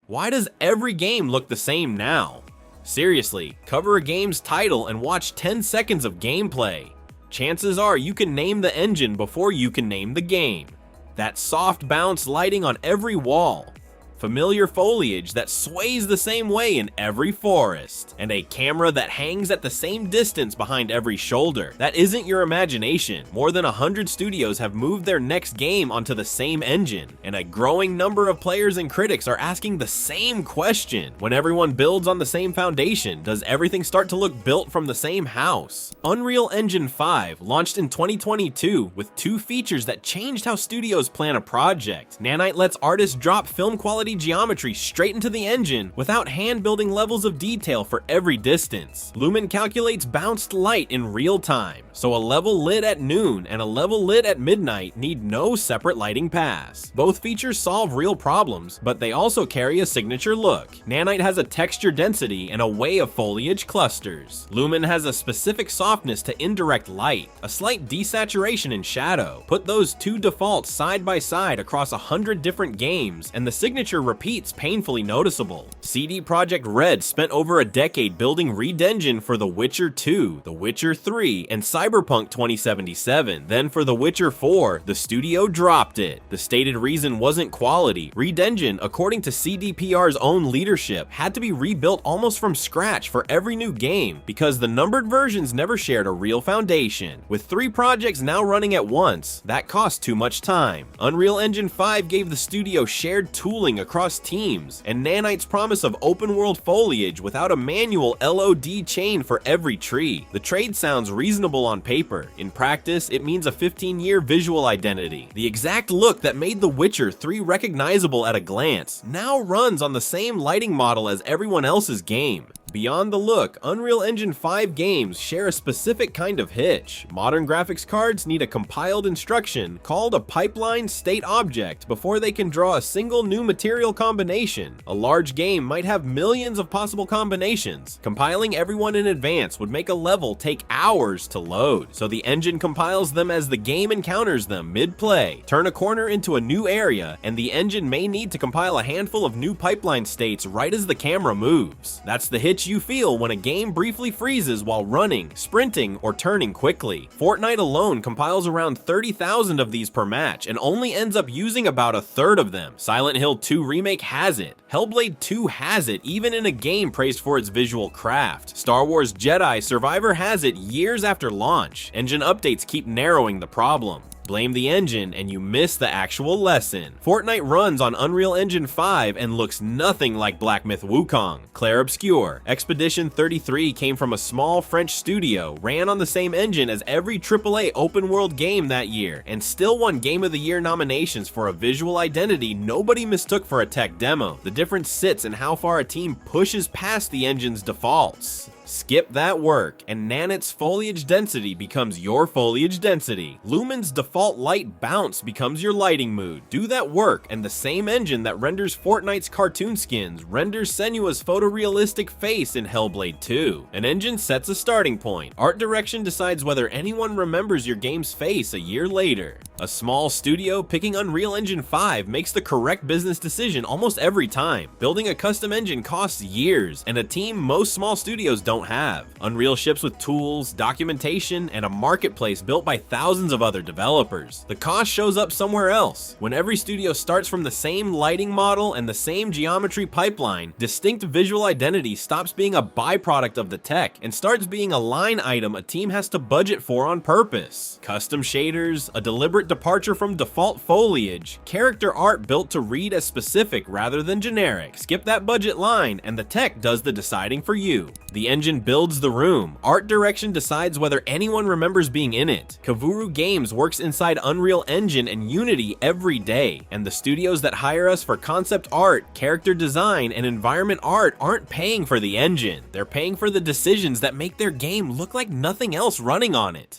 Why does every game look the same now? Seriously, cover a game's title and watch 10 seconds of gameplay. Chances are you can name the engine before you can name the game. That soft bounce lighting on every wall. Familiar foliage that sways the same way in every forest, and a camera that hangs at the same distance behind every shoulder. That isn't your imagination. More than 100 studios have moved their next game onto the same engine, and a growing number of players and critics are asking the same question. When everyone builds on the same foundation, does everything start to look built from the same house? Unreal Engine 5 launched in 2022 with 2 features that changed how studios plan a project. Nanite lets artists drop film quality geometry straight into the engine without hand building levels of detail for every distance. Lumen calculates bounced light in real time, so a level lit at noon and a level lit at midnight need no separate lighting pass. Both features solve real problems, but they also carry a signature look. Nanite has a texture density and a way of foliage clusters. Lumen has a specific softness to indirect light, a slight desaturation in shadow. Put those 2 defaults side by side across 100 different games, and the signature repeats painfully noticeable. CD Projekt Red spent over a decade building REDengine for The Witcher 2, The Witcher 3, and Cyberpunk 2077. Then for The Witcher 4, the studio dropped it. The stated reason wasn't quality. REDengine, according to CDPR's own leadership, had to be rebuilt almost from scratch for every new game because the numbered versions never shared a real foundation. With 3 projects now running at once, that cost too much time. Unreal Engine 5 gave the studio shared tooling across teams, and Nanite's promise of open world foliage without a manual LOD chain for every tree. The trade sounds reasonable on paper. In practice, it means a 15-year visual identity. The exact look that made The Witcher 3 recognizable at a glance now runs on the same lighting model as everyone else's game. Beyond the look, Unreal Engine 5 games share a specific kind of hitch. Modern graphics cards need a compiled instruction called a pipeline state object before they can draw a single new material combination. A large game might have millions of possible combinations. Compiling everyone in advance would make a level take hours to load, so the engine compiles them as the game encounters them mid-play. Turn a corner into a new area, and the engine may need to compile a handful of new pipeline states right as the camera moves. That's the hitch you feel when a game briefly freezes while running, sprinting, or turning quickly. Fortnite alone compiles around 30,000 of these per match and only ends up using about a third of them. Silent Hill 2 Remake has it. Hellblade 2 has it, even in a game praised for its visual craft. Star Wars Jedi Survivor has it years after launch. Engine updates keep narrowing the problem. Blame the engine and you miss the actual lesson. Fortnite runs on Unreal Engine 5 and looks nothing like Black Myth Wukong. Clair Obscur. Expedition 33 came from a small French studio, ran on the same engine as every AAA open world game that year, and still won Game of the Year nominations for a visual identity nobody mistook for a tech demo. The difference sits in how far a team pushes past the engine's defaults. Skip that work, and Nanite's foliage density becomes your foliage density. Lumen's default light bounce becomes your lighting mood. Do that work, and the same engine that renders Fortnite's cartoon skins renders Senua's photorealistic face in Hellblade 2. An engine sets a starting point. Art direction decides whether anyone remembers your game's face a year later. A small studio picking Unreal Engine 5 makes the correct business decision almost every time. Building a custom engine costs years, and a team most small studios don't have. Unreal ships with tools, documentation, and a marketplace built by thousands of other developers. The cost shows up somewhere else. When every studio starts from the same lighting model and the same geometry pipeline, distinct visual identity stops being a byproduct of the tech and starts being a line item a team has to budget for on purpose. Custom shaders, a deliberate departure from default foliage, character art built to read as specific rather than generic. Skip that budget line and the tech does the deciding for you. The engine builds the room. Art direction decides whether anyone remembers being in it. Kavuru Games works inside Unreal Engine and Unity every day, and the studios that hire us for concept art, character design, and environment art aren't paying for the engine. They're paying for the decisions that make their game look like nothing else running on it.